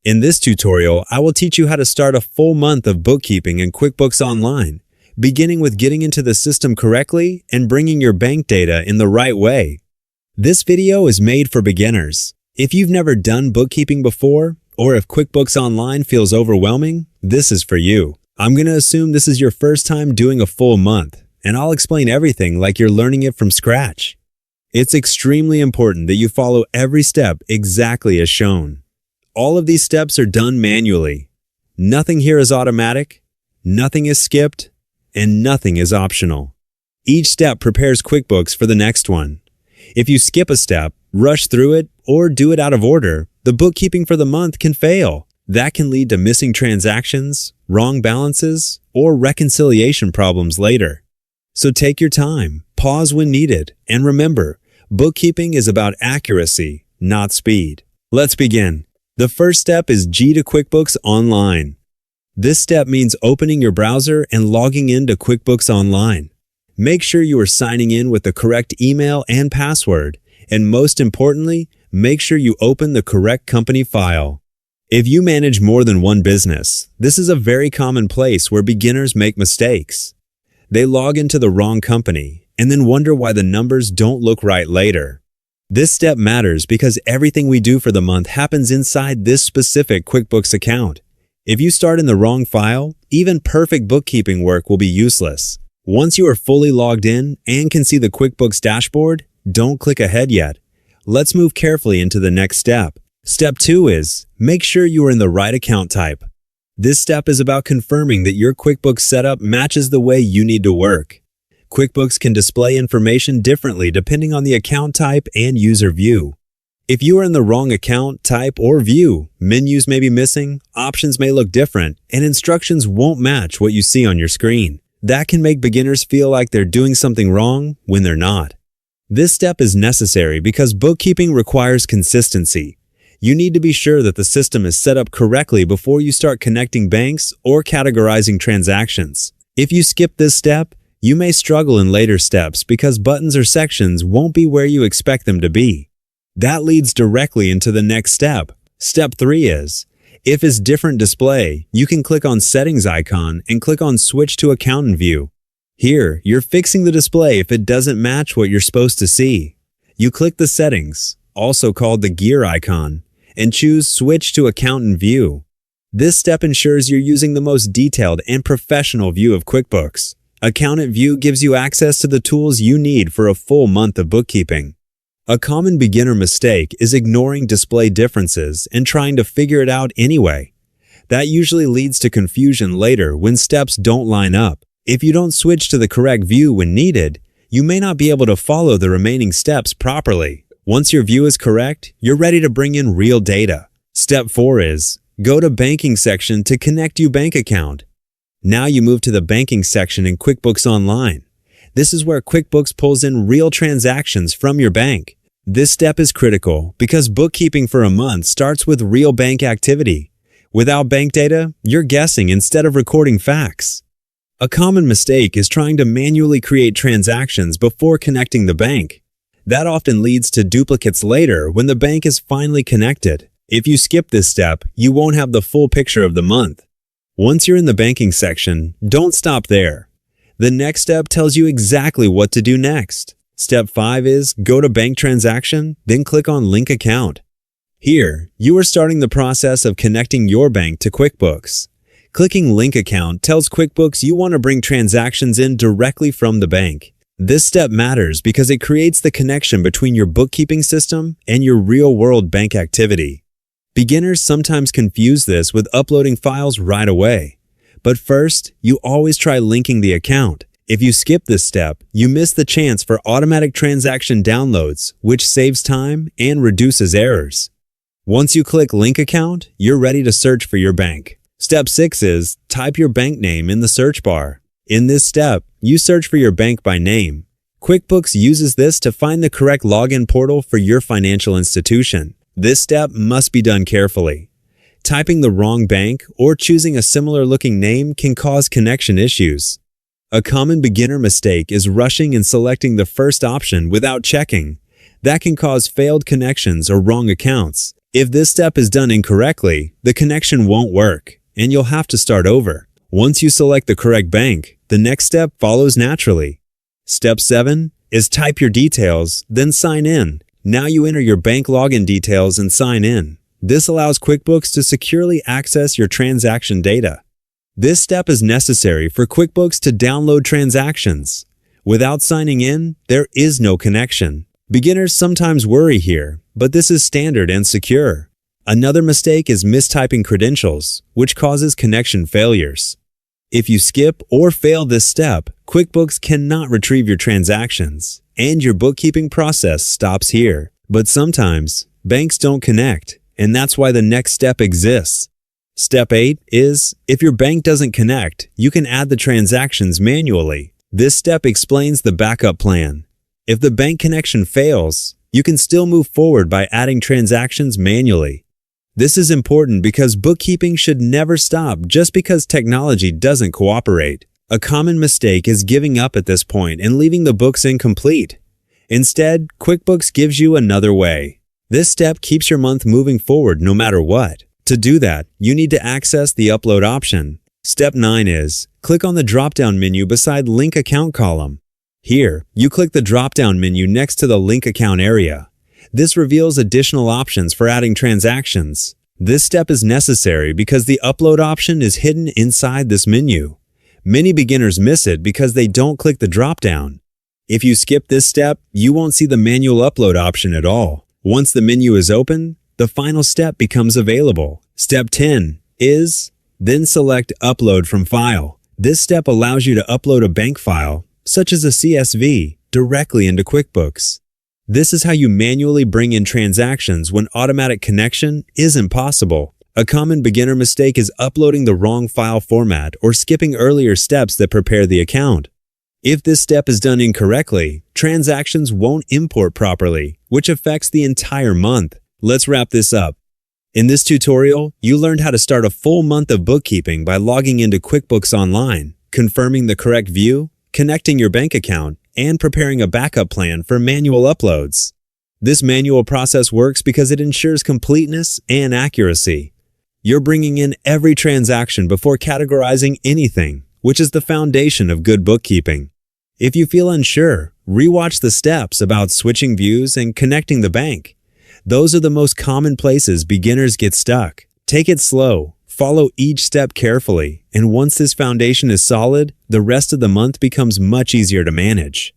In this tutorial, I will teach you how to start a full month of bookkeeping in QuickBooks Online, beginning with getting into the system correctly and bringing your bank data in the right way. This video is made for beginners. If you've never done bookkeeping before, or if QuickBooks Online feels overwhelming, this is for you. I'm going to assume this is your first time doing a full month, and I'll explain everything like you're learning it from scratch. It's extremely important that you follow every step exactly as shown. All of these steps are done manually. Nothing here is automatic, nothing is skipped, and nothing is optional. Each step prepares QuickBooks for the next one. If you skip a step, rush through it, or do it out of order, the bookkeeping for the month can fail. That can lead to missing transactions, wrong balances, or reconciliation problems later. So take your time, pause when needed, and remember, bookkeeping is about accuracy, not speed. Let's begin. The first step is G to QuickBooks Online. This step means opening your browser and logging into QuickBooks Online. Make sure you are signing in with the correct email and password, and most importantly, make sure you open the correct company file. If you manage more than one business, this is a very common place where beginners make mistakes. They log into the wrong company and then wonder why the numbers don't look right later. This step matters because everything we do for the month happens inside this specific QuickBooks account. If you start in the wrong file, even perfect bookkeeping work will be useless. Once you are fully logged in and can see the QuickBooks dashboard, don't click ahead yet. Let's move carefully into the next step. Step 2 is, make sure you are in the right account type. This step is about confirming that your QuickBooks setup matches the way you need to work. QuickBooks can display information differently depending on the account type and user view. If you are in the wrong account, type, or view, menus may be missing, options may look different, and instructions won't match what you see on your screen. That can make beginners feel like they're doing something wrong when they're not. This step is necessary because bookkeeping requires consistency. You need to be sure that the system is set up correctly before you start connecting banks or categorizing transactions. If you skip this step, you may struggle in later steps because buttons or sections won't be where you expect them to be. That leads directly into the next step. Step 3 is, if it's different display, you can click on Settings icon and click on Switch to Accountant View. Here, you're fixing the display if it doesn't match what you're supposed to see. You click the Settings, also called the gear icon, and choose Switch to Accountant View. This step ensures you're using the most detailed and professional view of QuickBooks. Accountant View gives you access to the tools you need for a full month of bookkeeping. A common beginner mistake is ignoring display differences and trying to figure it out anyway. That usually leads to confusion later when steps don't line up. If you don't switch to the correct view when needed, you may not be able to follow the remaining steps properly. Once your view is correct, you're ready to bring in real data. Step 4 is, go to Banking section to connect your bank account. Now you move to the Banking section in QuickBooks Online. This is where QuickBooks pulls in real transactions from your bank. This step is critical because bookkeeping for a month starts with real bank activity. Without bank data, you're guessing instead of recording facts. A common mistake is trying to manually create transactions before connecting the bank. That often leads to duplicates later when the bank is finally connected. If you skip this step, you won't have the full picture of the month. Once you're in the Banking section, don't stop there. The next step tells you exactly what to do next. Step 5 is, go to Bank Transaction, then click on Link Account. Here, you are starting the process of connecting your bank to QuickBooks. Clicking Link Account tells QuickBooks you want to bring transactions in directly from the bank. This step matters because it creates the connection between your bookkeeping system and your real-world bank activity. Beginners sometimes confuse this with uploading files right away. But first, you always try linking the account. If you skip this step, you miss the chance for automatic transaction downloads, which saves time and reduces errors. Once you click Link Account, you're ready to search for your bank. Step 6 is, type your bank name in the search bar. In this step, you search for your bank by name. QuickBooks uses this to find the correct login portal for your financial institution. This step must be done carefully. Typing the wrong bank or choosing a similar-looking name can cause connection issues. A common beginner mistake is rushing and selecting the first option without checking. That can cause failed connections or wrong accounts. If this step is done incorrectly, the connection won't work, and you'll have to start over. Once you select the correct bank, the next step follows naturally. Step 7 is type your details, then sign in. Now you enter your bank login details and sign in. This allows QuickBooks to securely access your transaction data. This step is necessary for QuickBooks to download transactions. Without signing in, there is no connection. Beginners sometimes worry here, but this is standard and secure. Another mistake is mistyping credentials, which causes connection failures. If you skip or fail this step, QuickBooks cannot retrieve your transactions, and your bookkeeping process stops here. But sometimes, banks don't connect, and that's why the next step exists. Step 8 is, if your bank doesn't connect, you can add the transactions manually. This step explains the backup plan. If the bank connection fails, you can still move forward by adding transactions manually. This is important because bookkeeping should never stop just because technology doesn't cooperate. A common mistake is giving up at this point and leaving the books incomplete. Instead, QuickBooks gives you another way. This step keeps your month moving forward no matter what. To do that, you need to access the Upload option. Step 9 is, click on the drop-down menu beside Link Account column. Here, you click the drop-down menu next to the Link Account area. This reveals additional options for adding transactions. This step is necessary because the Upload option is hidden inside this menu. Many beginners miss it because they don't click the drop-down. If you skip this step, you won't see the manual upload option at all. Once the menu is open, the final step becomes available. Step 10 is, then select Upload from File. This step allows you to upload a bank file, such as a CSV, directly into QuickBooks. This is how you manually bring in transactions when automatic connection isn't possible. A common beginner mistake is uploading the wrong file format or skipping earlier steps that prepare the account. If this step is done incorrectly, transactions won't import properly, which affects the entire month. Let's wrap this up. In this tutorial, you learned how to start a full month of bookkeeping by logging into QuickBooks Online, confirming the correct view, connecting your bank account, and preparing a backup plan for manual uploads. This manual process works because it ensures completeness and accuracy. You're bringing in every transaction before categorizing anything, which is the foundation of good bookkeeping. If you feel unsure, rewatch the steps about switching views and connecting the bank. Those are the most common places beginners get stuck. Take it slow, follow each step carefully, and once this foundation is solid, the rest of the month becomes much easier to manage.